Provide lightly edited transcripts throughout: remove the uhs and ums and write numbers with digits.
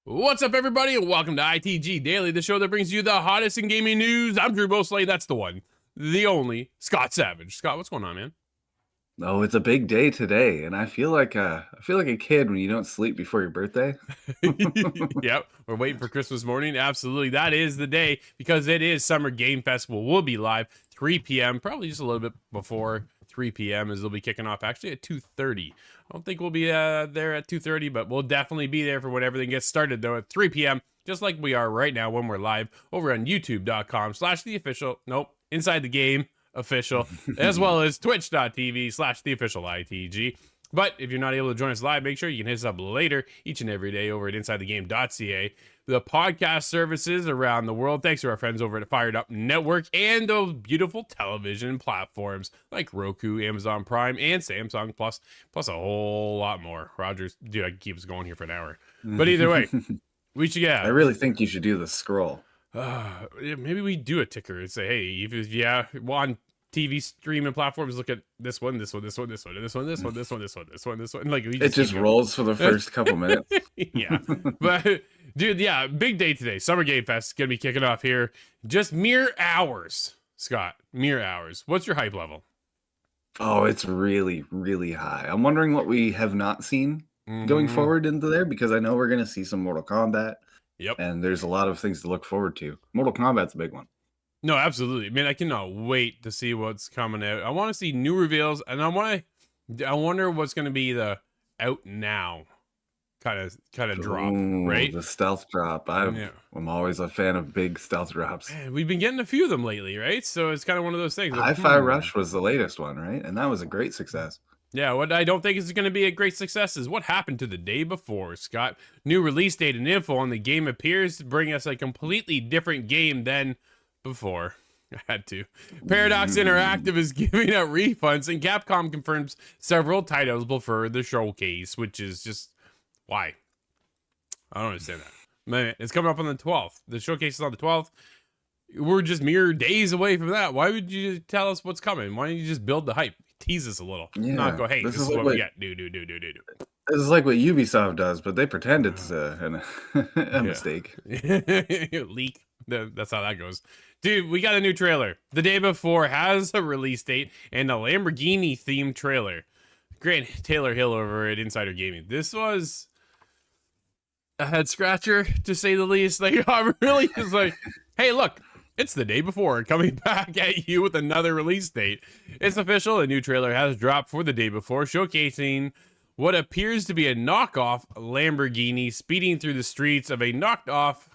What's up, everybody, and welcome to ITG Daily, the show that brings you the hottest in gaming news. I'm Drew Bosley. That's the one, the only Scott Savage. Scott, what's going on, man? Oh, it's a big day today, and I feel like a kid when you don't sleep before your birthday. Yep, we're waiting for Christmas morning. Absolutely, that is the day because it is Summer Game Festival. We'll be live 3 p.m., probably just a little bit before 3 p.m. as they'll be kicking off actually at 2:30. I don't think we'll be there at 2:30, but we'll definitely be there for when everything gets started, though, at 3 p.m., just like we are right now when we're live over on youtube.com/theofficial, Inside the Game official, as well as twitch.tv/theofficialitg. But if you're not able to join us live, make sure you can hit us up later each and every day over at insidethegame.ca. The podcast services around the world, thanks to our friends over at Fired Up Network and those beautiful television platforms like Roku, Amazon Prime, and Samsung Plus a whole lot more. Rogers, dude, I can keep us going here for an hour. But either way, we should get. I really think you should do the scroll. Maybe we do a ticker and say, hey, if on TV streaming platforms, look at this one, this one, this one, this one, this one, this one, this one, this one, this one, this one. Like it just rolls for the first couple minutes. Yeah, but dude, yeah, big day today. Summer Game Fest is gonna be kicking off here. Just mere hours, Scott. Mere hours. What's your hype level? Oh, it's really, really high. I'm wondering what we have not seen going forward into there, because I know we're gonna see some Mortal Kombat. Yep. And there's a lot of things to look forward to. Mortal Kombat's a big one. No, absolutely. Man, I cannot wait to see what's coming out. I want to see new reveals, and I wonder what's going to be the out now kind of drop, right? The stealth drop. I'm always a fan of big stealth drops. Man, we've been getting a few of them lately, right? So it's kind of one of those things. Hi-Fi Rush was the latest one, right? And that was a great success. Yeah, what I don't think is going to be a great success is what happened to the day before, Scott. New release date and info on the game appears to bring us a completely different game than before. I had to. Paradox Interactive is giving out refunds, and Capcom confirms several titles before the showcase, which is just why? I don't understand that. Man, it's coming up on the 12th. The showcase is on the 12th. We're just mere days away from that. Why would you tell us what's coming? Why don't you just build the hype? Tease us a little. Yeah, not go, hey, this is what we get. Do. This is like what Ubisoft does, but they pretend it's a mistake. Leak. That's how that goes. Dude, we got a new trailer. The Day Before has a release date and a Lamborghini themed trailer. Grant Taylor Hill over at Insider Gaming. This was a head scratcher, to say the least. Like, I'm really just like, hey, look, it's The Day Before coming back at you with another release date. It's official. A new trailer has dropped for The Day Before, showcasing what appears to be a knockoff Lamborghini speeding through the streets of a knocked off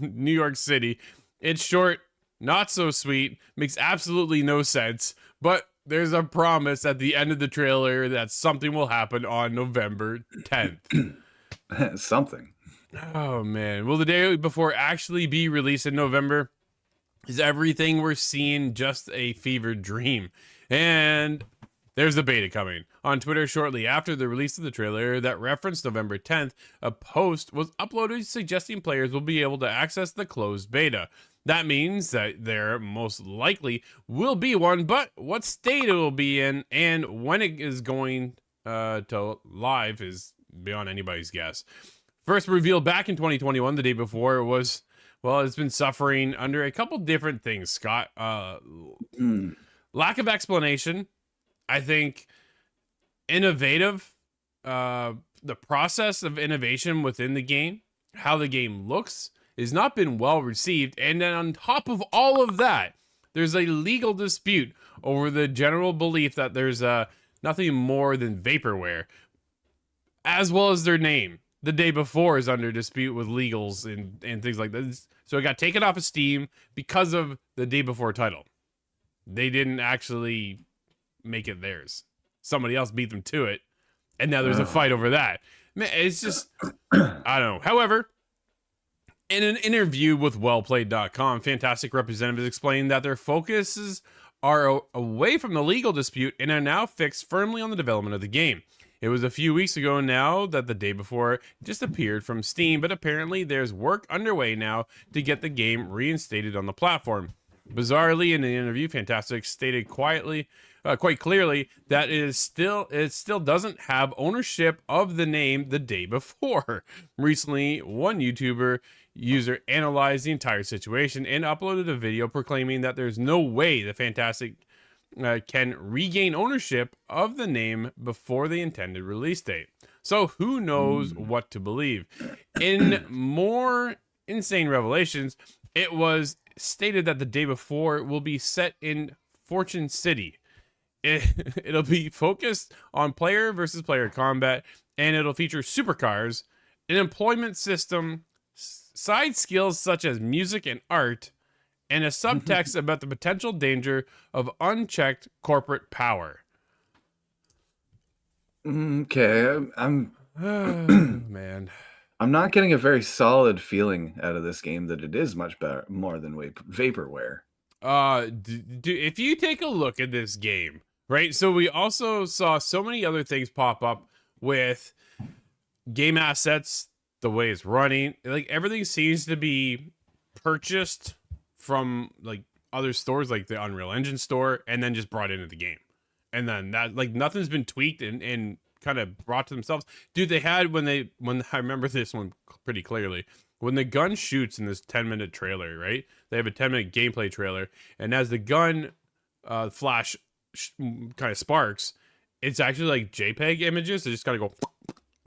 New York City. It's short, not so sweet, makes absolutely no sense, but there's a promise at the end of the trailer that something will happen on November 10th. Something. Oh man, will The Day Before actually be released in November? Is everything we're seeing just a fevered dream? And there's the beta coming. On Twitter shortly after the release of the trailer that referenced November 10th, a post was uploaded suggesting players will be able to access the closed beta. That means that there most likely will be one, but what state it will be in and when it is going to live is beyond anybody's guess. First revealed back in 2021, The Day Before was, well, it's been suffering under a couple different things, Scott. Lack of explanation. I think innovative, the process of innovation within the game, how the game looks, has not been well received. And then on top of all of that, there's a legal dispute over the general belief that there's nothing more than vaporware, as well as their name. The Day Before is under dispute with legals and things like this. So it got taken off of Steam because of the Day Before title. They didn't actually make it theirs. Somebody else beat them to it. And now there's a fight over that. Man, it's just, I don't know. However, in an interview with wellplayed.com, Fantastic representatives explained that their focuses are away from the legal dispute and are now fixed firmly on the development of the game. It was a few weeks ago now that The Day Before disappeared from Steam, but apparently there's work underway now to get the game reinstated on the platform. Bizarrely, in the interview, Fantastic stated quite clearly that it still doesn't have ownership of the name The Day Before. Recently, one YouTuber user analyzed the entire situation and uploaded a video proclaiming that there's no way the Fantastic can regain ownership of the name before the intended release date. So who knows what to believe? In more insane revelations, it was stated that The Day Before will be set in Fortune City. It'll be focused on player versus player combat, and it'll feature supercars, an employment system, side skills such as music and art, and a subtext about the potential danger of unchecked corporate power. Okay, I'm Man. I'm not getting a very solid feeling out of this game that it is much better, more than vaporware. If you take a look at this game, right? So we also saw so many other things pop up with game assets, the way it's running. Like everything seems to be purchased from like other stores, like the Unreal Engine store, and then just brought into the game. And then that, like, nothing's been tweaked and kind of brought to themselves. Dude, they had when I remember this one pretty clearly. When the gun shoots in this 10-minute trailer, right? They have a 10-minute gameplay trailer, and as the gun flash kind of sparks, it's actually like JPEG images. They just gotta go.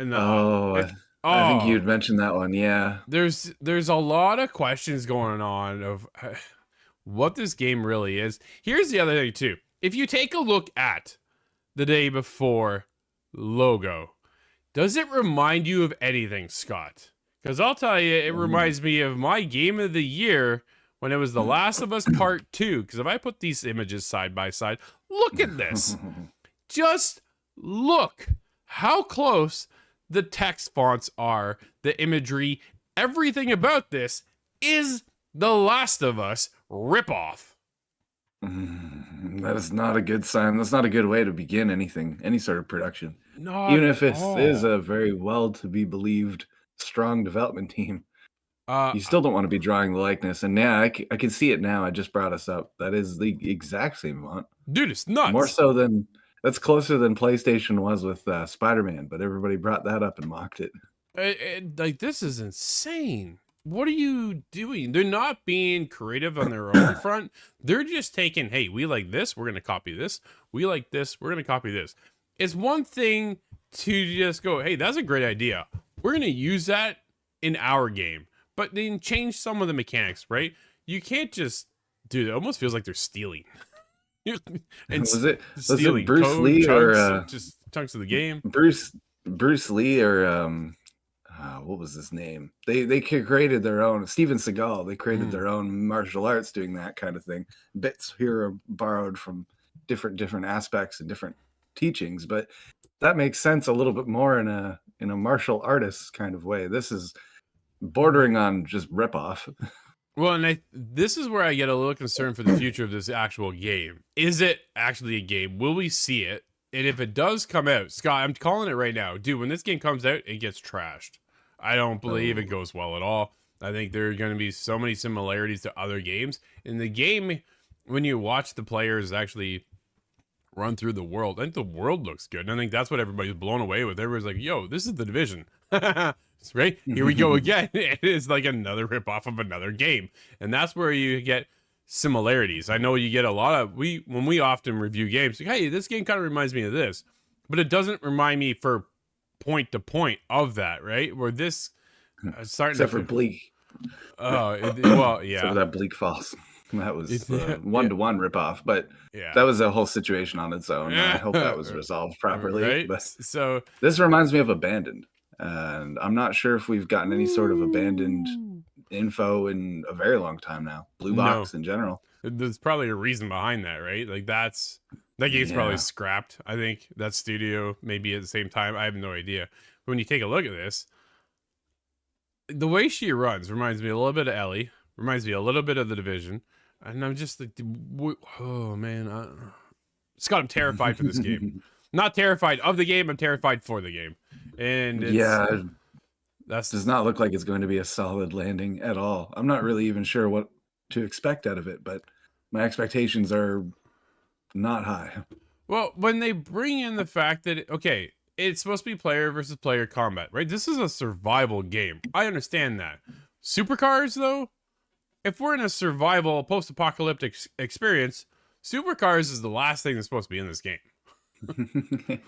And I think you'd mentioned that one. Yeah, there's a lot of questions going on of what this game really is. Here's the other thing too. If you take a look at The Day Before logo, does it remind you of anything, Scott? Because I'll tell you, it reminds me of my game of the year when it was The Last of Us Part 2. Because if I put these images side by side, look at this. Just look how close the text fonts are, the imagery, everything about this is The Last of Us ripoff. That is not a good sign. That's not a good way to begin anything, any sort of production. Not Even if at it all. is a very well to be believed strong development team, you still don't want to be drawing the likeness. And yeah, I can see it now. I just brought us up. That is the exact same font. Dude, it's nuts. More so than that's closer than PlayStation was with Spider-Man, but everybody brought that up and mocked it. Like, this is insane. what are you doing? They're not being creative on their own front. They're just taking, hey, we like this, we're going to copy this. We like this, we're going to copy this. It's one thing to just go, hey, that's a great idea. We're going to use that in our game, but then change some of the mechanics, right? You can't just do that. It almost feels like they're stealing. And was it Bruce Lee chunks, or just chunks of the game? Bruce Lee or what was his name? They created their own. Steven Seagal. They created their own martial arts doing that kind of thing. Bits here are borrowed from different aspects and different teachings, but that makes sense a little bit more in a martial artist kind of way. This is bordering on just ripoff. Well, and this is where I get a little concerned for the future of this actual game. Is it actually a game? Will we see it? And if it does come out, Scott, I'm calling it right now. Dude, when this game comes out, it gets trashed. I don't believe it goes well at all. I think there are going to be so many similarities to other games. In the game, when you watch the players actually run through the world, I think the world looks good. And I think that's what everybody's blown away with. Everybody's like, yo, this is the Division. Right? Here we go again. It is like another ripoff of another game. And that's where you get similarities. I know you get a lot of, when we often review games, like, hey, this game kind of reminds me of this, but it doesn't remind me for point to point of that, right? Where this starting except for Bleak. Well, yeah. Except for that Bleak Falls. That was one-to-one ripoff, but yeah, that was a whole situation on its own. I hope that was resolved properly. Right? But so this reminds me of Abandoned, and I'm not sure if we've gotten any sort of Abandoned info in a very long time now. Blue Box in general. There's probably a reason behind that, right? Like that game's probably scrapped. I think that studio maybe at the same time. I have no idea. But when you take a look at this, the way she runs reminds me a little bit of Ellie. Reminds me a little bit of The Division. And I'm just like, oh man, Scott, I'm terrified for this game. Not terrified of the game. I'm terrified for the game. And that does not look like it's going to be a solid landing at all. I'm not really even sure what to expect out of it, but my expectations are not high. Well, when they bring in the fact that, okay, it's supposed to be player versus player combat, right? This is a survival game. I understand that. Supercars, though, if we're in a survival post-apocalyptic experience, Supercars is the last thing that's supposed to be in this game.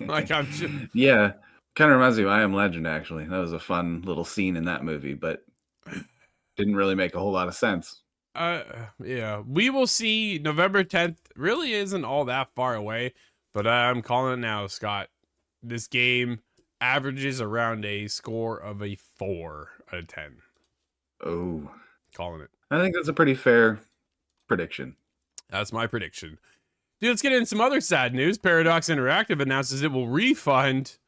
Like I'm just... Yeah, kind of reminds me of I Am Legend, actually. That was a fun little scene in that movie, but didn't really make a whole lot of sense. Yeah, we will see. November 10th really isn't all that far away, but I'm calling it now, Scott. This game averages around a score of a 4 out of 10. Oh. Calling it. I think that's a pretty fair prediction. That's my prediction. Dude, let's get into some other sad news. Paradox Interactive announces it will refund,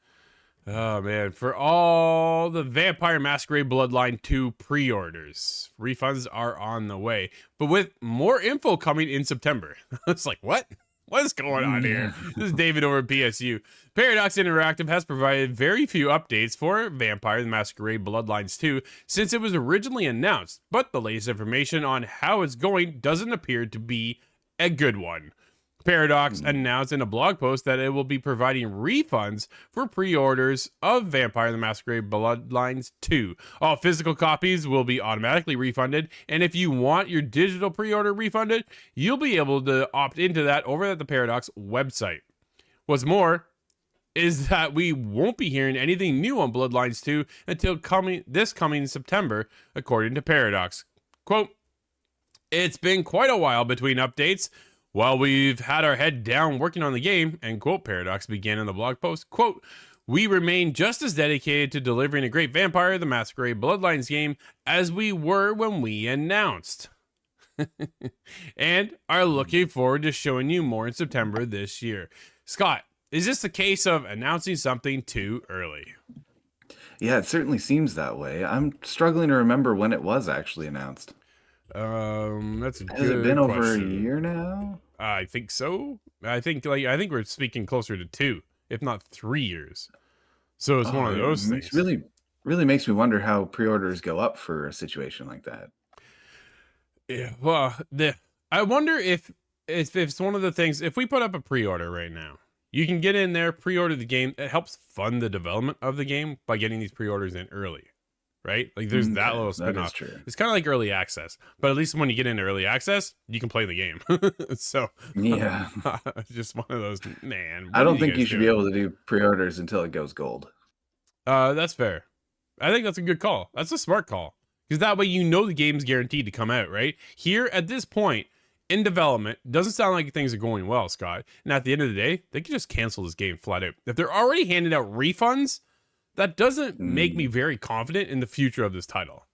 oh man, for all the Vampire Masquerade Bloodline 2 pre-orders. Refunds are on the way, but with more info coming in September. It's like, what? What is going on here? This is David over at PSU. Paradox Interactive has provided very few updates for Vampire the Masquerade Bloodlines 2 since it was originally announced, but the latest information on how it's going doesn't appear to be a good one. Paradox announced in a blog post that it will be providing refunds for pre-orders of Vampire the Masquerade Bloodlines 2. All physical copies will be automatically refunded, and if you want your digital pre-order refunded, you'll be able to opt into that over at the Paradox website. What's more is that we won't be hearing anything new on Bloodlines 2 until this coming September, according to Paradox. Quote, "It's been quite a while between updates. While we've had our head down working on the game," end quote, Paradox began in the blog post, quote, "we remain just as dedicated to delivering a great Vampire the Masquerade Bloodlines game as we were when we announced. And are looking forward to showing you more in September this year." Scott, is this the case of announcing something too early? Yeah, it certainly seems that way. I'm struggling to remember when it was actually announced. That's a Has it been good over a question. year now? I think so. I think we're speaking closer to 2, if not 3 years. So it's one of those things. Really makes me wonder how pre-orders go up for a situation like that. Yeah. Well, I wonder if it's one of the things. If we put up a pre-order right now, you can get in there, pre-order the game. It helps fund the development of the game by getting these pre-orders in early. right? Like there's that Okay, little that is spin-off. true. It's kind of like early access, but at least when you get into early access, you can play the game. So Yeah. just one of those, man, I what are don't you think you guys should be doing? able to do pre-orders until it goes gold. That's fair. I think that's a good call. That's a smart call. Because that way you know the game's guaranteed to come out, right? Here at this point in development, doesn't sound like things are going well, Scott. And at the end of the day, they can just cancel this game flat out. If they're already handing out refunds, that doesn't make me Mm. very confident in the future of this title.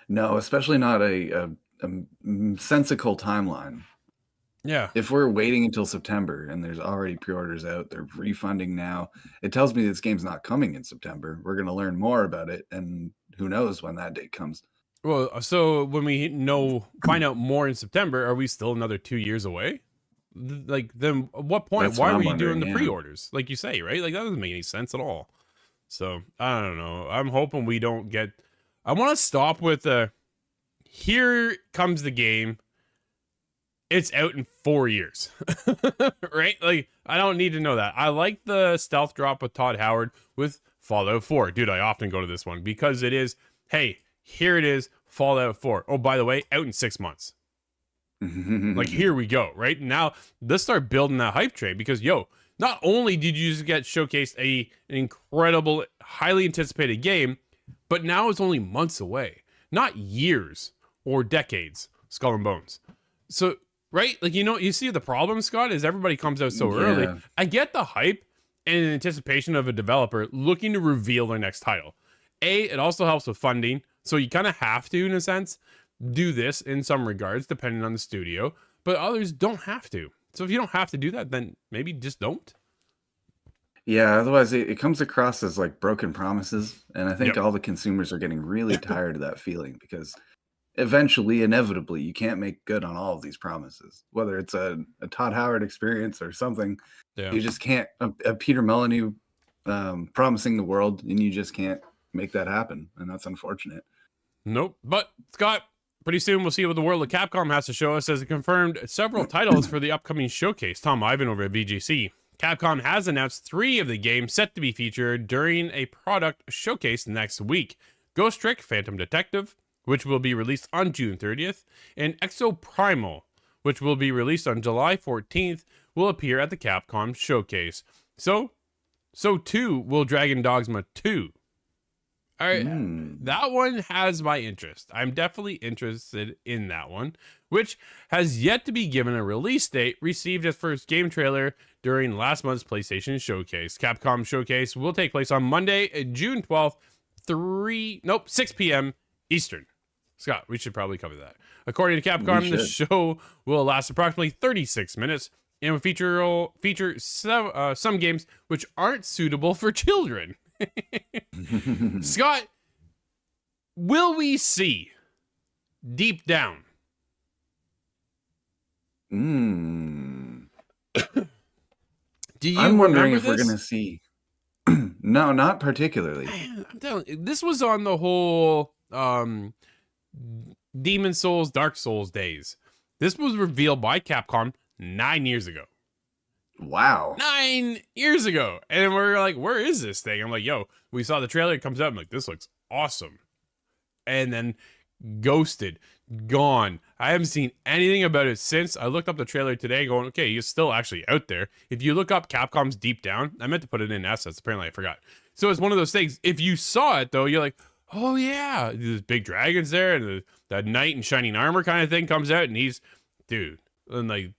No, especially not a sensical timeline. Yeah. If we're waiting until September and there's already pre-orders out, they're refunding now. It tells me this game's not coming in September. We're going to learn more about it, and who knows when that date comes. Well, so when we find out more in September, are we still another 2 years away? Like, then at what point? That's what Why were I'm you doing wondering. the Yeah. pre-orders? Like you say, right? Like, that doesn't make any sense at all. So, I don't know. I'm hoping we don't get... I want to stop with the... Here comes the game. It's out in 4 years. Right? Like, I don't need to know that. I like the stealth drop with Todd Howard with Fallout 4. Dude, I often go to this one because it is, hey, here it is, Fallout 4. Oh, by the way, out in 6 months. Like, here we go, right? Now, let's start building that hype train because, yo, not only did you just get showcased an incredible, highly anticipated game, but now it's only months away, not years or decades, Skull and Bones. So, right? Like, you see the problem, Scott, is everybody comes out so early. Yeah. I get the hype and anticipation of a developer looking to reveal their next title. It also helps with funding. So you kind of have to, in a sense, do this in some regards, depending on the studio, but others don't have to. So if you don't have to do that, then maybe just don't. Yeah, otherwise it comes across as like broken promises. And I think Yep. all the consumers are getting really tired of that feeling because eventually, inevitably, you can't make good on all of these promises. Whether it's a Todd Howard experience or something, Yeah. you just can't. A Peter Molyneux promising the world, and you just can't make that happen. And that's unfortunate. Nope. But Scott, pretty soon we'll see what the world of Capcom has to show us as it confirmed several titles for the upcoming showcase. Tom Ivan over at VGC. Capcom has announced 3 of the games set to be featured during a product showcase next week. Ghost Trick Phantom Detective, which will be released on June 30th, and Exo Primal, which will be released on July 14th, will appear at the Capcom showcase. So too will Dragon Dogma 2. All right, that one has my interest. I'm definitely interested in that one, which has yet to be given a release date, received its first game trailer during last month's PlayStation Showcase. Capcom Showcase will take place on Monday, June 12th, 6 p.m. Eastern. Scott, we should probably cover that. According to Capcom, the show will last approximately 36 minutes and will feature some games which aren't suitable for children. Scott, will we see deep down? Do you I'm wondering if remember we're this? going to see. No, not particularly. Man, I'm telling you, this was on the whole Demon Souls, Dark Souls days. This was revealed by Capcom 9 years ago. Wow. 9 years ago. And we're like, where is this thing? I'm like, yo, we saw the trailer. It comes out. I'm like, this looks awesome. And then ghosted, gone. I haven't seen anything about it since. I looked up the trailer today going, okay, he's still actually out there. If you look up Capcom's Deep Down, I meant to put it in assets. Apparently I forgot. So it's one of those things. If you saw it though, you're like, oh yeah, there's big dragons there. And that knight in shining armor kind of thing comes out. And he's, dude, and like,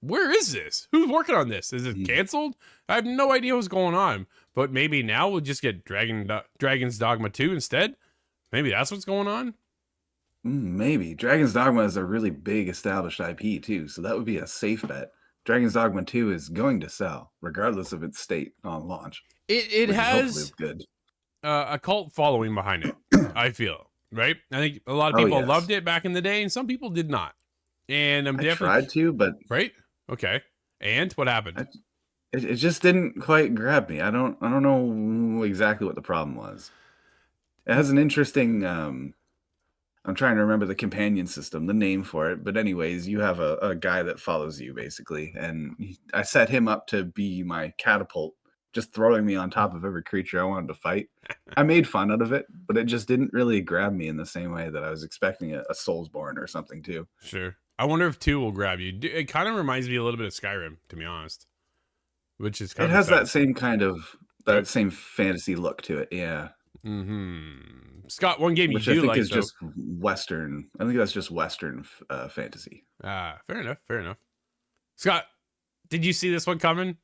where is this? Who's working on this? Is it canceled? I have no idea what's going on. But maybe now we'll just get Dragon's Dogma 2 instead. Maybe that's what's going on. Maybe. Dragon's Dogma is a really big established IP too, so that would be a safe bet. Dragon's Dogma 2 is going to sell, regardless of its state on launch. It has good. A cult following behind it, I feel, right? I think a lot of people loved it back in the day, and some people did not. And I tried to, but right? Okay. And what happened? It just didn't quite grab me. I don't know exactly what the problem was. It has an interesting I'm trying to remember the companion system, the name for it. But anyways, you have a guy that follows you basically. And I set him up to be my catapult just throwing me on top of every creature I wanted to fight. I made fun out of it, but it just didn't really grab me in the same way that I was expecting a Soulsborne or something too. Sure. I wonder if 2 will grab you. It kind of reminds me a little bit of Skyrim, to be honest, which is kind It of has exciting. that same kind of Right? same fantasy look to it, yeah. Scott, one game you Which I do think like, is though. just Western. I think that's just Western fantasy. Fair enough. Fair enough. Scott, did you see this one coming?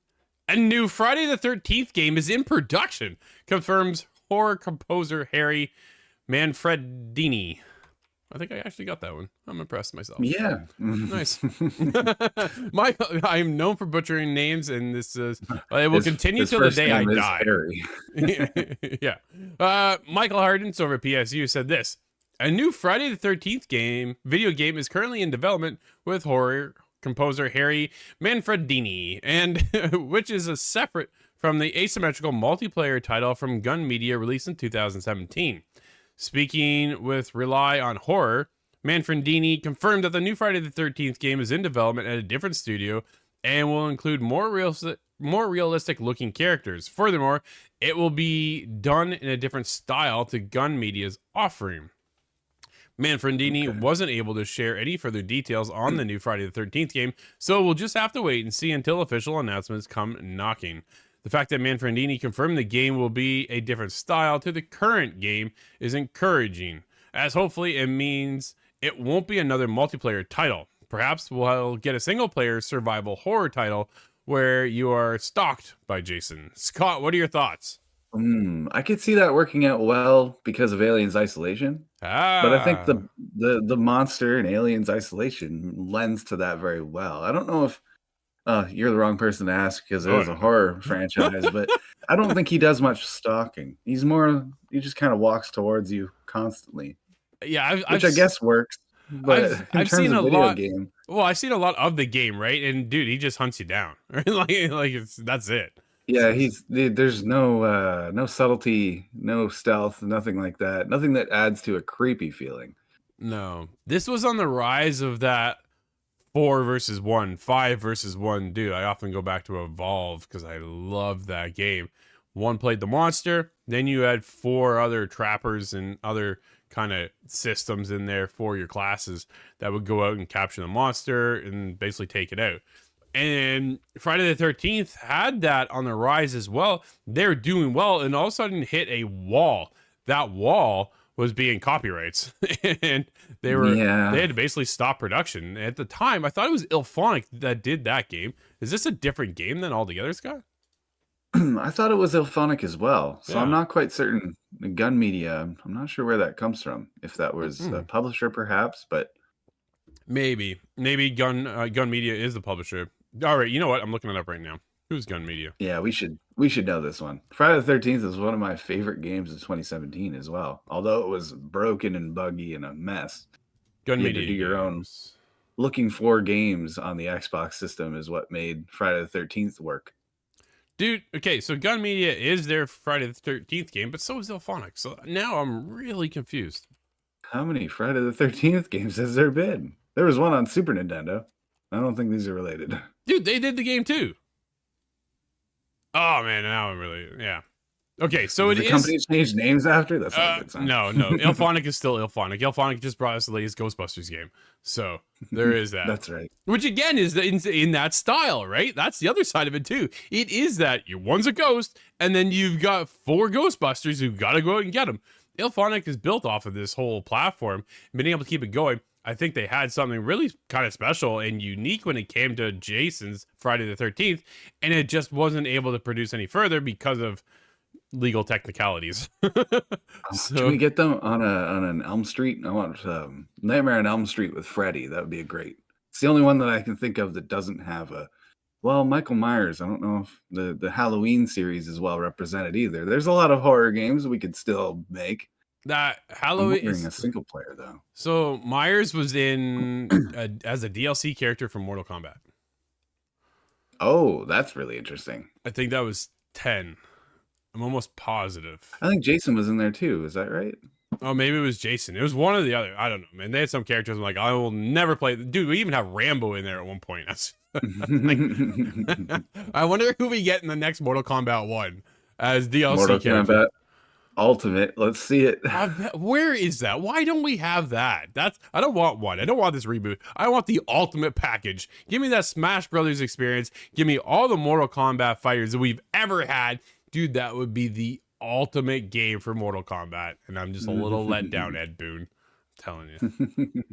A new Friday the 13th game is in production, confirms horror composer Harry Manfredini. I think I actually got that one. I'm impressed myself. Yeah. Nice. Michael, I am known for butchering names, and this is it will continue his till the first day I name is die. Harry. Yeah. Michael Hardens over at PSU said this: a new Friday the 13th video game is currently in development with horror composer Harry Manfredini, and which is a separate from the asymmetrical multiplayer title from Gun Media released in 2017. Speaking with Rely on Horror, Manfredini confirmed that the new Friday the 13th game is in development at a different studio and will include more realistic looking characters. Furthermore, it will be done in a different style to Gun Media's offering. Manfredini wasn't able to share any further details on the new Friday the 13th game, so we'll just have to wait and see until official announcements come knocking. The fact that Manfredini confirmed the game will be a different style to the current game is encouraging, as hopefully it means it won't be another multiplayer title. Perhaps we'll get a single-player survival horror title where you are stalked by Jason. Scott, what are your thoughts? I could see that working out well because of Aliens Isolation. But I think the monster in Aliens Isolation lends to that very well. I don't know if you're the wrong person to ask because it is a horror franchise, but I don't think he does much stalking. He just kind of walks towards you constantly. Yeah, which I guess works. But I've seen a video lot. Game, well, I've seen a lot of the game, right? And dude, he just hunts you down, right? That's it. Yeah, there's no subtlety, no stealth, nothing like that. Nothing that adds to a creepy feeling. No, this was on the rise of that 4 versus 1, 5 versus 1. Dude, I often go back to Evolve because I love that game. One played the monster, then you had 4 other trappers and other kind of systems in there for your classes that would go out and capture the monster and basically take it out. And Friday the 13th had that on the rise as well. They're doing well, and all of a sudden hit a wall. That wall was being copyrights, and they had to basically stop production. At the time, I thought it was Ilphonic that did that game. Is this a different game than altogether, Scott? I thought it was Ilphonic as well, so Yeah. I'm not quite certain. Gun Media, I'm not sure where that comes from. If that was a publisher, perhaps, but maybe Gun Media is the publisher. All right, you know what? I'm looking it up right now. Who's Gun Media? Yeah, we should know this one. Friday the 13th is one of my favorite games of 2017 as well. Although it was broken and buggy and a mess. Gun You Media had to do your own. Looking for games on the Xbox system is what made Friday the 13th work. Dude, okay, so Gun Media is their Friday the 13th game, but so is Ilphonic. So now I'm really confused. How many Friday the 13th games has there been? There was one on Super Nintendo. I don't think these are related. Dude, they did the game too. Oh man, now I'm really Okay, so the company changed names after. That's not a good sign. No. Ilphonic is still Ilphonic. Ilphonic just brought us the latest Ghostbusters game, so there is that. That's right. Which again is in that style, right? That's the other side of it too. It is that one's a ghost, and then you've got 4 Ghostbusters who got to go out and get them. Ilphonic is built off of this whole platform, being able to keep it going. I think they had something really kind of special and unique when it came to Jason's Friday the 13th, and it just wasn't able to produce any further because of legal technicalities. Can we get them on an Elm Street? I want Nightmare on Elm Street with Freddy. That would be great. It's the only one that I can think of that doesn't have Michael Myers. I don't know if the Halloween series is well represented either. There's a lot of horror games we could still make. That Halloween is a single player though. So Myers was in as a DLC character from Mortal Kombat. Oh, that's really interesting. I think that was 10. I'm almost positive. I think Jason was in there too. Is that right? Oh, maybe it was Jason. It was one or the other. I don't know, man. They had some characters I'm like, I will never play. Dude, we even have Rambo in there at one point. Like, I wonder who we get in the next Mortal Kombat 1 as DLC Mortal character. Kombat Ultimate. Let's see it. Where is that? Why don't we have that? I don't want one. I don't want this reboot. I want the ultimate package. Give me that Smash Brothers experience. Give me all the Mortal Kombat fighters that we've ever had. Dude, that would be the ultimate game for Mortal Kombat. And I'm just a little let down, Ed Boon. I'm telling you.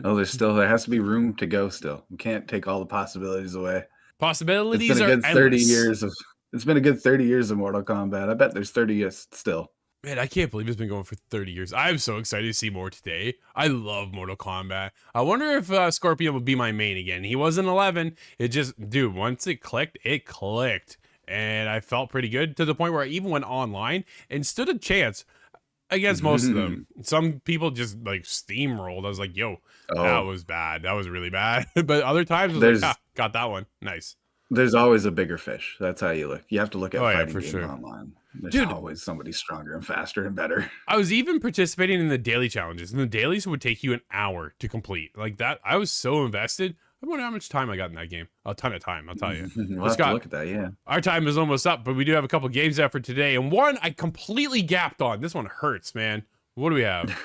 Oh, there has to be room to go still. We can't take all the possibilities away. Possibilities It's been a are good 30 endless. years of it's been a good 30 years of Mortal Kombat. I bet there's 30 years still. Man, I can't believe it's been going for 30 years. I'm so excited to see more today. I love Mortal Kombat. I wonder if Scorpion will be my main again. He was in 11. It just, dude, once it clicked, it clicked. And I felt pretty good to the point where I even went online and stood a chance against most of them. Some people just like steamrolled. I was like, yo, that was bad. That was really bad. But other times I was like, got that one. Nice. There's always a bigger fish. That's how you look. You have to look at fighting for games sure. online. There's Dude, always somebody stronger and faster and better. I was even participating in the daily challenges, and the dailies would take you an hour to complete. Like that, I was so invested. I wonder how much time I got in that game. A ton of time, I'll tell you. We'll have to look at that, yeah. Our time is almost up, but we do have a couple games out for today, and one I completely gapped on. This one hurts, man. What do we have?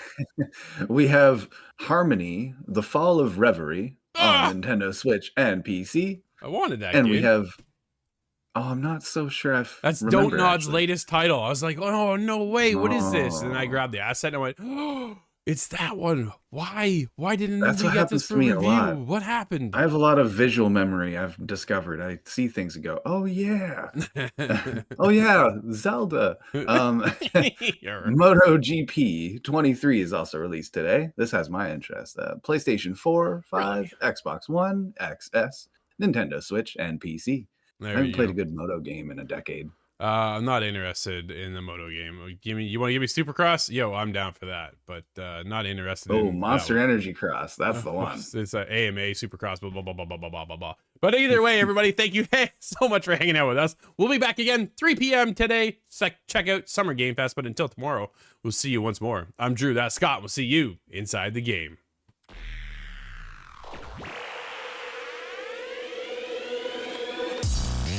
We have Harmony, The Fall of Reverie on Nintendo Switch and PC. I wanted that and game. We have... Oh, I'm not so sure. That's Don't Nod's latest title. I was like, oh, no way. What is this? And I grabbed the asset and I went, oh, it's that one. Why? Why didn't we get this for review? What happened? I have a lot of visual memory. I've discovered. I see things and go, oh, yeah. Oh, yeah. Zelda. MotoGP 23 is also released today. This has my interest. PlayStation 4, 5, Xbox One, XS, Nintendo Switch, and PC. I haven't played a good Moto game in a decade. I'm not interested in the Moto game. You want to give me Supercross? Yo, I'm down for that, but not interested. Oh, Monster Energy Cross. That's the one. It's a AMA Supercross, blah, blah, blah, blah, blah, blah, blah, blah. But either way, everybody, thank you so much for hanging out with us. We'll be back again 3 p.m. today. Check out Summer Game Fest, but until tomorrow, we'll see you once more. I'm Drew, that's Scott. We'll see you inside the game.